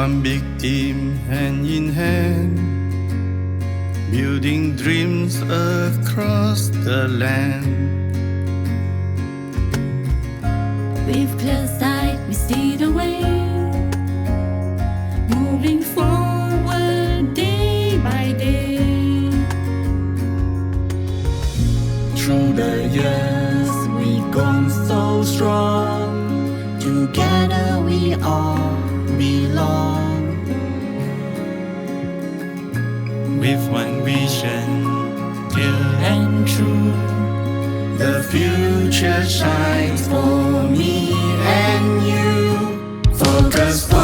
One big team, hand in hand, building dreams across the land. With clear sight, we see the way, moving forward day by day. Through the years, we've gone so strong. Together we all belong. With one vision, Pure and true, the future shines for me and you. Focus.